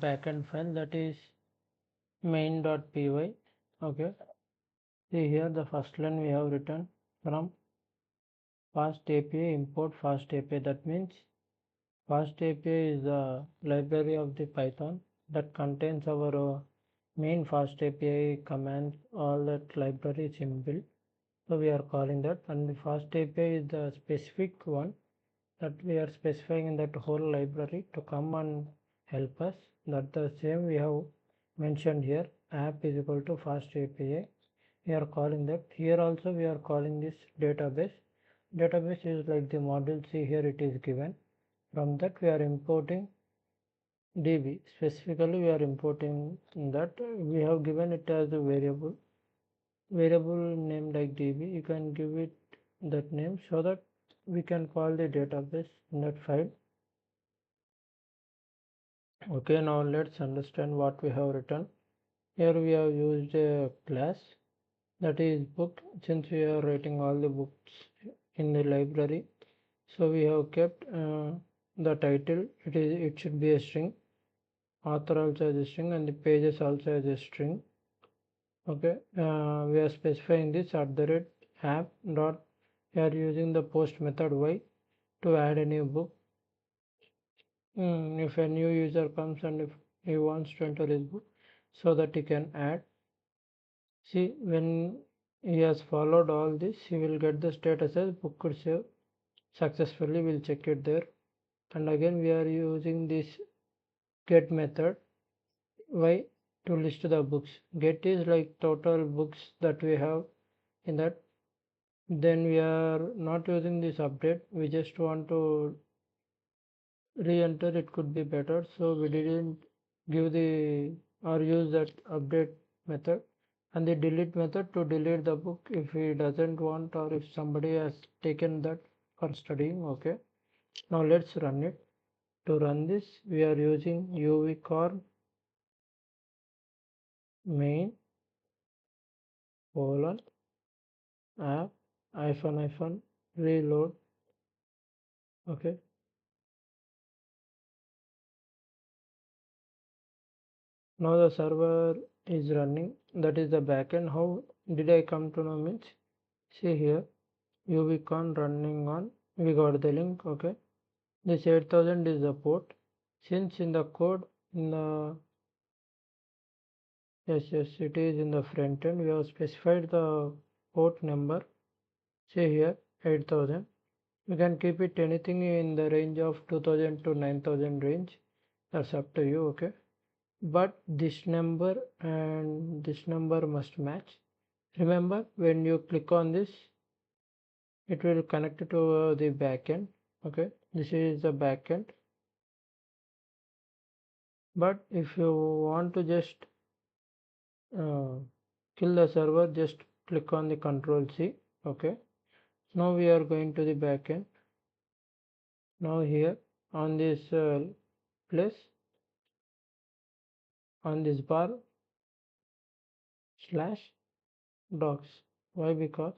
backend file, that is main.py. Okay, see here the first line we have written from fast API import fast API. That means fast API is the library of the Python that contains our main fast API commands. All that library is inbuilt, so we are calling that, and the fast API is the specific one that we are specifying in that whole library to come and help us. That the same we have mentioned here, app is equal to fast API. We are calling that. Here also we are calling this database. Database is like the module. See here it is given. From that we are importing DB. Specifically we are importing that. We have given it as a variable name like DB. You can give it that name so that we can call the database in that file. Okay, now let's understand what we have written. Here we have used a class, that is book. Since we are writing all the books in the library, so we have kept the title. It should be a string, author also as a string, and the pages also as a string. Okay, we are specifying this at the rate app dot. We are using the post method y to add a new book. If a new user comes and if he wants to enter his book, so that he can add. See, when he has followed all this, he will get the status as book could save successfully. We'll check it there. And again we are using this get method. Why? To list the books. Get is like total books that we have in that. Then we are not using this update. We just want to re-enter. It could be better, so we didn't give the or use that update method, and the delete method to delete the book if he doesn't want or if somebody has taken that for studying. Okay, now let's run it. To run this we are using uvcorn main colon app hyphen reload. Okay, now the server is running. That is the backend. How did I come to know? Means see here uvcorn running on, we got the link. Okay, this 8000 is the port. Since in the code in the yes it is in the front end, we have specified the port number. See here 8000. You can keep it anything in the range of 2000 to 9000 range. That's up to you. Okay, but this number and this number must match. Remember, when you click on this, it will connect to the backend. Okay, this is the backend. But if you want to just kill the server, just click on the Control C. Okay, now we are going to the backend. Now here on this place, on this bar slash docs. Why? Because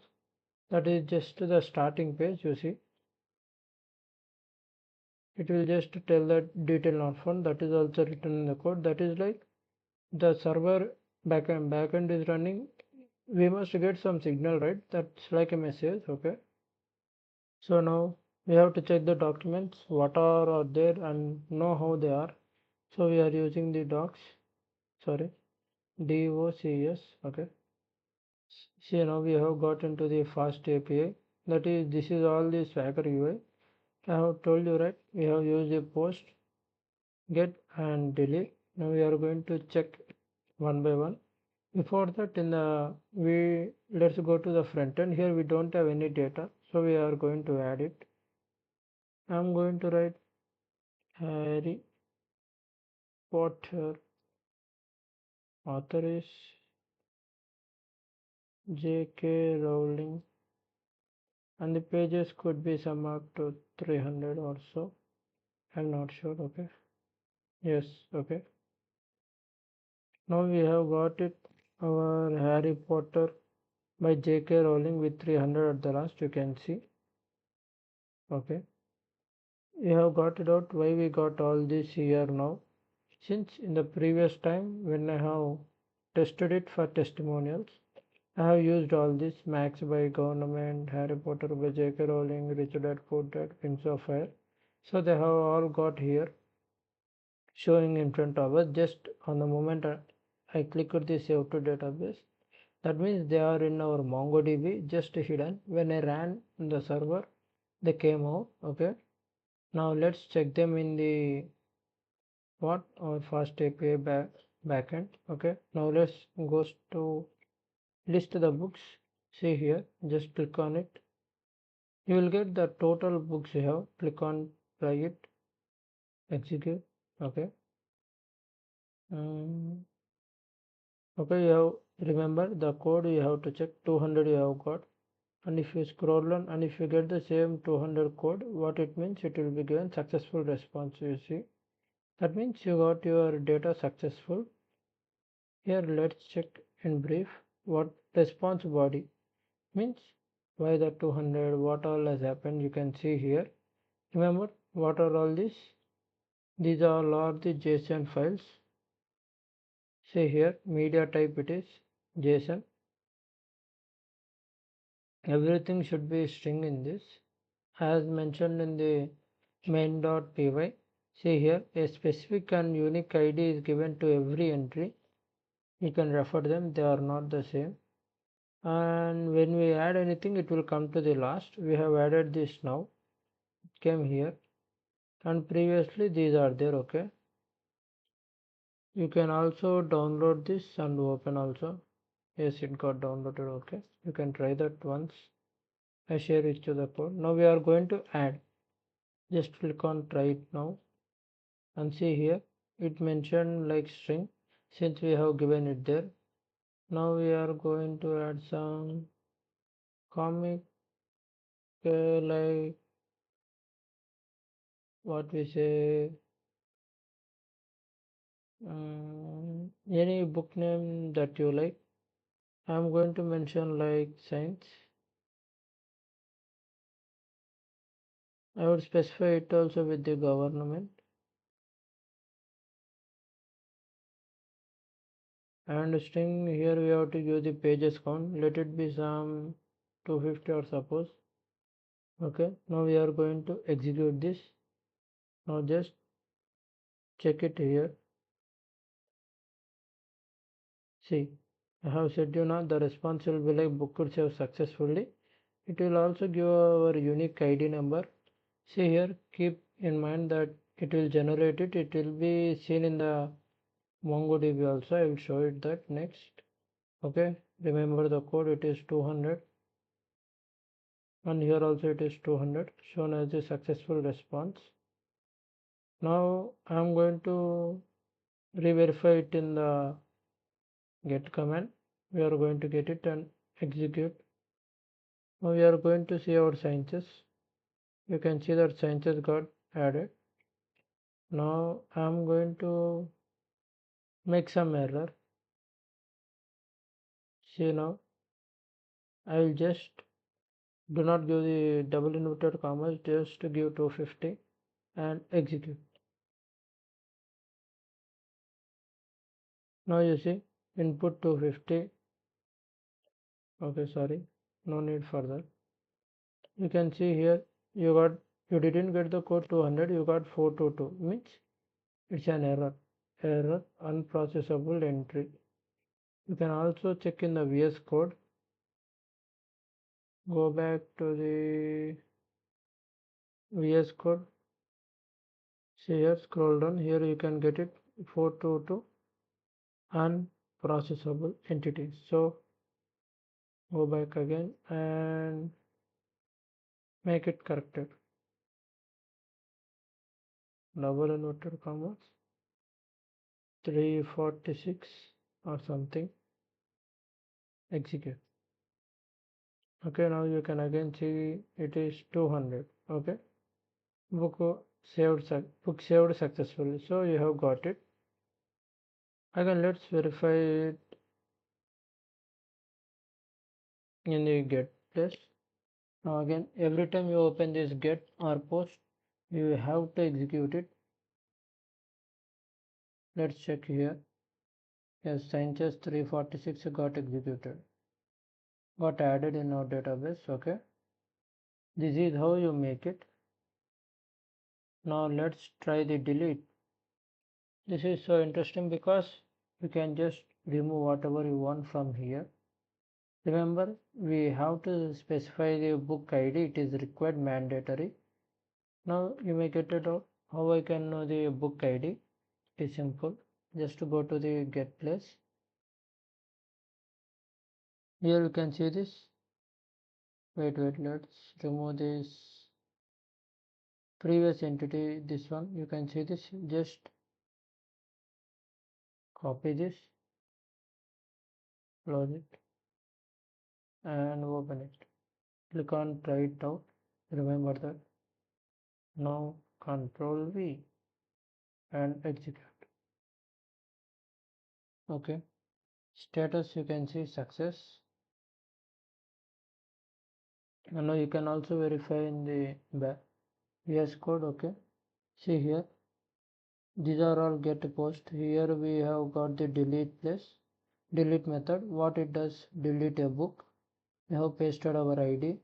that is just the starting page. You see, it will just tell that detail not found. That is also written in the code. That is like the server backend is running. We must get some signal, right? That's like a message. Okay, so now we have to check the documents what are there and know how they are. So we are using the docs, sorry, docs. Okay, see now we have got into the fast API. That is, this is all the Swagger UI. I have told you, right? We have used a post, get and delete. Now we are going to check one by one. Before that, in the let's go to the front end. Here we don't have any data, so we are going to add it. I'm going to write Harry Potter. Author is J.K. Rowling, and the pages could be some up to 300 or so. I'm not sure. Okay, yes. Okay, now we have got it, our Harry Potter by J.K. Rowling with 300 at the last. You can see. Okay, we have got it out. Why we got all this here now? Since in the previous time when I have tested it for testimonials, I have used all this Max by Government, Harry Potter by J.K. Rowling, Rich Dad Poor Dad, Prince of Fire. So they have all got here showing in front of us. Just on the moment I click on the save to database, that means they are in our MongoDB just hidden. When I ran the server, they came out. Okay. Now let's check them in the what our fast API backend. Okay. Now let's go to list the books. See here, just click on it. You will get the total books you have. Click on try it, execute. Okay. Um, okay, you have remember the code you have to check 200 you have got. And if you scroll on and if you get the same 200 code, what it means, it will be given successful response. You see, that means you got your data successful. Here let's check in brief what response body means. Why the 200, what all has happened, you can see here. Remember what are all these? These are all the JSON files. See here, media type it is JSON. Everything should be string in this. As mentioned in the main.py, see here, a specific and unique ID is given to every entry. You can refer them, they are not the same. And when we add anything, it will come to the last. We have added this now. It came here. And previously these are there, okay. You can also download this and open also. Yes, it got downloaded, okay. You can try that once. I share it to the code. Now we are going to add. Just click on try it now. And see here, it mentioned like string since we have given it there. Now we are going to add some comic like what we say any book name that you like. I'm going to mention like science. I would specify it also with the government. And string here we have to use the pages count. Let it be some 250 or suppose. Okay, now we are going to execute this. Now just check it here. See, I have said you now the response will be like book could save successfully. It will also give our unique ID number. See here, keep in mind that it will generate it. It will be seen in the MongoDB also. I will show it that next. Okay, remember the code, it is 200. And here also it is 200 shown as the successful response. Now I am going to re-verify it in the get command. We are going to get it and execute. Now we are going to see our sciences. You can see that sciences got added. Now I am going to make some error. See now, I will just do not give the double inverted commas, just to give 250 and execute. Now you see input 250. Okay, sorry, no need for that. You can see here you didn't get the code 200, you got 422, means it's an error unprocessable entry. You can also check in the VS code. Go back to the VS code. See here, scroll down, here you can get it 422 unprocessable entities. So go back again and make it corrected. Double inverted commas 346 or something. Execute. Okay, now you can again see it is 200. Okay, book saved successfully. So you have got it. Again, let's verify it in the get place. Now again, every time you open this get or post, you have to execute it. Let's check here. Yes, Sciences 346 got executed, got added in our database. Okay, this is how you make it. Now let's try the delete. This is so interesting because you can just remove whatever you want from here. Remember, we have to specify the book ID. It is required mandatory. Now you may get it out. How I can know the book ID? It is simple. Just to go to the get place. Here you can see this. Wait, let's remove this previous entity. This one, you can see this. Just copy this, close it, and open it. Click on try it out. Remember that. Now Control V and execute. Okay. Status you can see success. And now you can also verify in the VS Code. Okay. See here. These are all get post. Here we have got the delete place. Delete method. What it does, delete a book. We have pasted our ID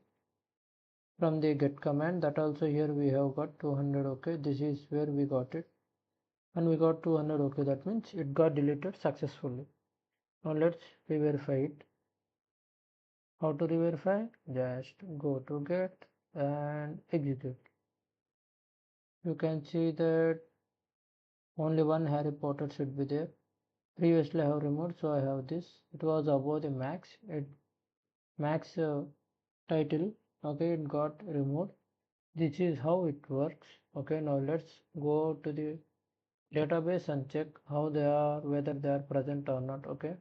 from the get command. That also here we have got 200. Okay. This is where we got it. And we got 200. Okay. That means it got deleted successfully. Now let's re-verify it. How to re-verify? Just go to get and execute. You can see that only one Harry Potter should be there. Previously I have removed, so I have this. It was above the max. Max title. Okay, it got removed. This is how it works. Okay, now let's go to the database and check how they are, whether they are present or not. Okay.